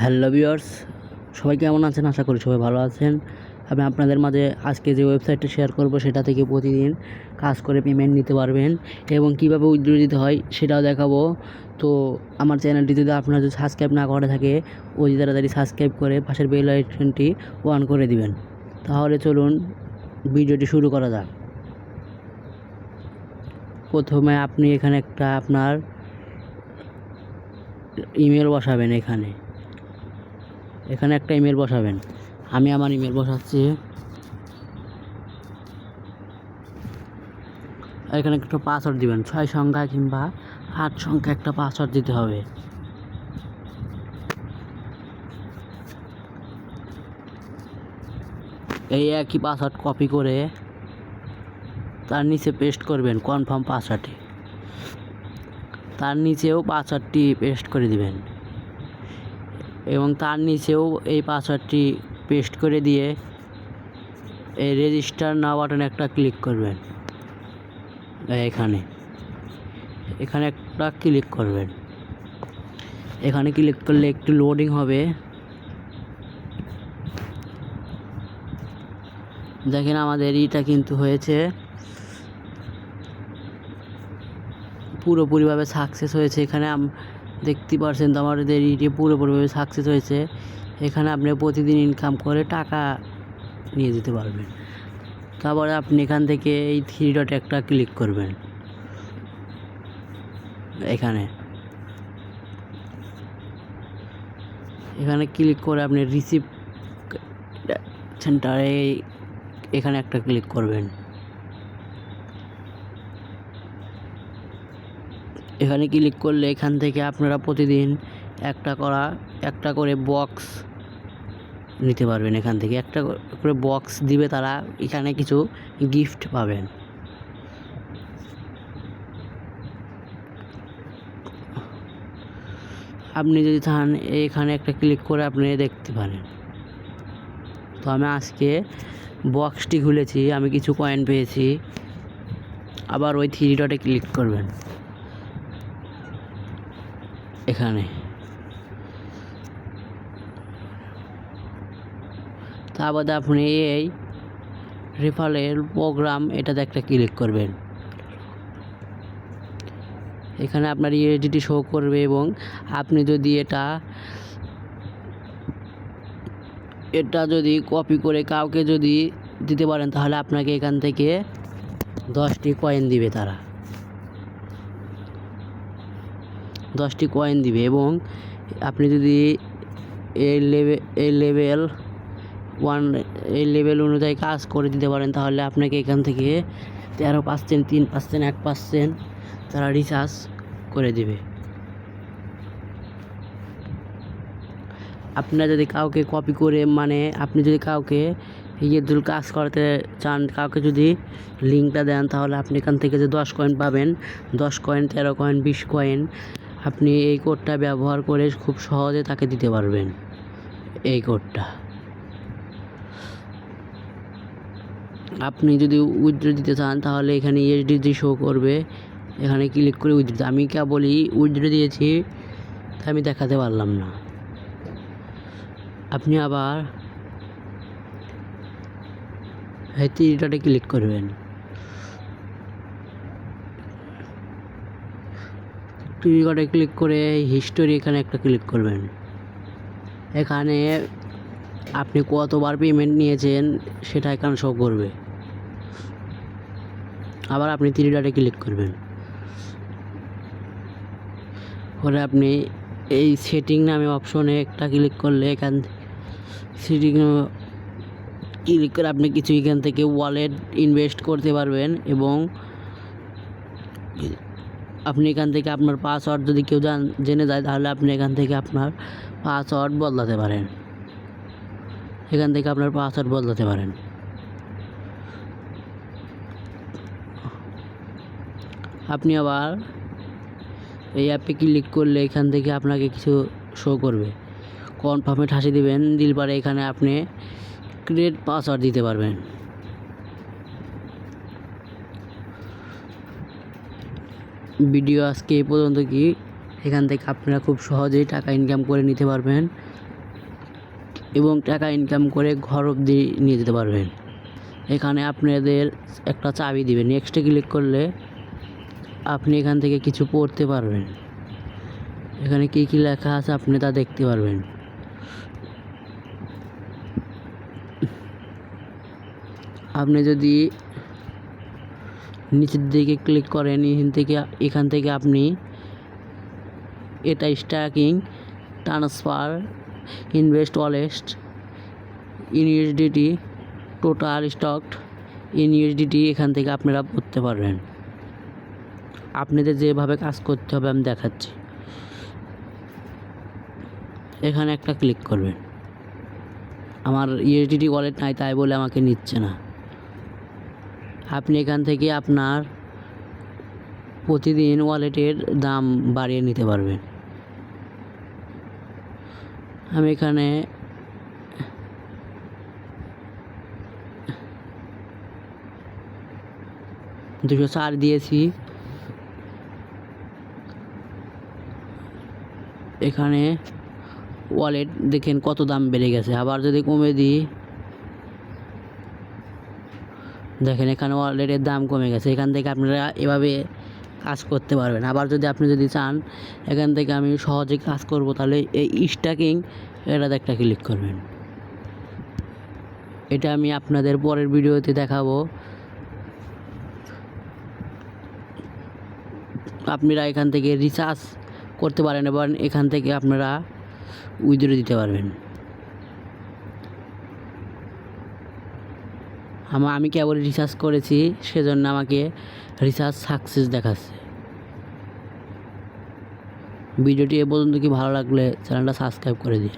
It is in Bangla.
হ্যালো ভিউয়ার্স, সবাই কেমন আছেন? আশা করি সবাই ভালো আছেন। আমি আপনাদের মাঝে আজকে যে ওয়েবসাইটটা শেয়ার করব সেটা থেকে প্রতিদিন কাজ করে পেমেন্ট নিতে পারবেন এবং কীভাবে উইথড্র দিতে হয় সেটাও দেখাবো। তো আমার চ্যানেলটি যদি আপনারা যদি সাবস্ক্রাইব না করে থাকে ওই তাড়াতাড়ি সাবস্ক্রাইব করে পাশের বেল আইকনটি অন করে দিবেন। তাহলে চলুন ভিডিওটি শুরু করা যাক। প্রথমে আপনি এখানে একটা আপনার ইমেল বসাবেন। এখানে একটা ইমেল বসাবেন। আমি আমার ইমেল বসাচ্ছি। এখানে একটা পাসওয়ার্ড দিবেন, 6 সংখ্যা কিংবা 8 সংখ্যা একটা পাসওয়ার্ড দিতে হবে। এই একই পাসওয়ার্ড কপি করে তার নিচে পেস্ট করবেন কনফার্ম পাসওয়ার্ডে। তার নিচেও পাসওয়ার্ডটি পেস্ট করে দিবেন এবং তার নিচেও এই পাসওয়ার্ডটি পেস্ট করে দিয়ে এই রেজিস্টার নাও বাটনে একটা ক্লিক করবেন। এখানে একটা ক্লিক করবেন। এখানে ক্লিক করলে একটু লোডিং হবে। দেখেন আমাদের এটা কিন্তু হয়েছে, পুরোপুরিভাবে সাকসেস হয়েছে। এখানে দেখতে পাচ্ছেন তো আমাদের এটি পুরোপুরিভাবে সাকসেস হয়েছে। এখানে আপনি প্রতিদিন ইনকাম করে টাকা নিয়ে যেতে পারবেন। তারপরে আপনি এখান থেকে এই 3 ডটে একটা ক্লিক করবেন। এখানে ক্লিক করে আপনি রিসিভ সেন্টারে এখানে একটা ক্লিক করবেন। এখানে ক্লিক করলে এখান থেকে আপনারা প্রতিদিন একটা করে বক্স নিতে পারবেন। এখান থেকে একটা করে বক্স দিবে তারা, এখানে কিছু গিফট পাবেন। আপনি যদি চান এখানে একটা ক্লিক করে আপনি দেখতে পারেন। তো আমি আজকে বক্সটি খুলেছি, আমি কিছু কয়েন পেয়েছি। আবার ওই 3 ডটে ক্লিক করবেন। এখানে তারপরে আপনি এই রেফারেল প্রোগ্রাম এটাতে একটা ক্লিক করবেন। এখানে আপনার ইউএসডিটি শো করবে এবং আপনি যদি এটা যদি কপি করে কাউকে যদি দিতে পারেন তাহলে আপনাকে এখান থেকে 10টি কয়েন দিবে। তারা 10টি কয়েন দিবে এবং আপনি যদি এই লেভেল অনুযায়ী কাজ করে দিতে পারেন তাহলে আপনাকে এখান থেকে 13%, 3%, 1% তারা রিচার্জ করে দিবে। আপনারা যদি কাউকে কপি করে আপনি যদি কাউকে কাজ করতে চান, কাউকে যদি লিঙ্কটা দেন তাহলে আপনি এখান থেকে যে 10 কয়েন পাবেন, 10 কয়েন, 13 কয়েন, 20 কয়েন আপনি এই কোডটা ব্যবহার করে খুব সহজে তাকে দিতে পারবেন। এই কোডটা আপনি যদি উইথড্র দিতে চান তাহলে এখানে ইউএসডি শো করবে। এখানে ক্লিক করে উইথড্র। আমি কেবলই উইথড্র দিয়েছি তাই আমি দেখাতে পারলাম না। আপনি আবার এই 3 ডটে ক্লিক করবেন। 3 ডটে ক্লিক করে হিস্টোরি এখানে একটা ক্লিক করবেন। এখানে আপনি কতবার পেমেন্ট নিয়েছেন সেটা এখানে শো করবে। আবার আপনি 3 ডটে ক্লিক করবেন। পরে আপনি এই সেটিং নামে অপশনে একটা ক্লিক করলে এখান সেটিং ক্লিক করে আপনি কিছু এখান থেকে ওয়ালেট ইনভেস্ট করতে পারবেন এবং আপনি এখান থেকে আপনার পাসওয়ার্ড যদি কেউ জেনে যায় তাহলে আপনি এখান থেকে আপনার পাসওয়ার্ড বদলাতে পারেন। আপনি আবার এই অ্যাপে ক্লিক করলে এখান থেকে আপনাকে কিছু শো করবে। কনফার্মে ঠাসি দিবেন, দিল পরে এখানে আপনি ক্রিয়েট পাসওয়ার্ড দিতে পারবেন। ভিডিও আজকে এই পর্যন্ত। এখান থেকে আপনারা খুব সহজেই টাকা ইনকাম করে নিতে পারবেন। এবং টাকা ইনকাম করে ঘর অবধি নিয়ে যেতে পারবেন। এখানে আপনাদের একটা চাবি দিবে, নেক্সটে ক্লিক করলে আপনি এখান থেকে কিছু পড়তে পারবেন। এখানে কী কী লেখা আছে আপনি তা দেখতে পারবেন। আপনি যদি নিচের দিকে ক্লিক করেন এখান থেকে আপনি এটা staking, transfer, invest wallet, in USDT, total staked in USDT এখান থেকে আপনারা পড়তে পারবেন। আপনাদের যেভাবে কাজ করতে হবে আমি দেখাচ্ছি। এখানে একটা ক্লিক করবেন। আমার ইউএসডিটি ওয়ালেট নাই তাই বলে আমাকে নিচ্ছে না। আপনি এখান থেকে আপনার প্রতিদিন ওয়ালেটের দাম বাড়িয়ে নিতে পারবেন। আমি এখানে $204 দিয়েছি। এখানে ওয়ালেট দেখেন কত দাম বেড়ে গেছে। আবার যদি কমে দিই, দেখেন এখানে ওয়ালেটের দাম কমে গেছে। এখান থেকে আপনারা এভাবে কাজ করতে পারবেন। আবার আপনি যদি চান এখান থেকে আমি সহজে কাজ করব, তাহলে এই স্ট্যাকিং এটাতে একটা ক্লিক করবেন। এটা আমি আপনাদের পরের ভিডিওতে দেখাবো। আপনারা এখান থেকে রিচার্জ করতে পারেন এবং এখান থেকে আপনারা উইথড্র দিতে পারবেন। আমি কেবল রিচার্জ করেছি, সেজন্য আমাকে রিচার্জ সাকসেস দেখাচ্ছে। ভিডিওটি এ পর্যন্ত কি ভালো লাগলে চ্যানেলটা সাবস্ক্রাইব করে দিন।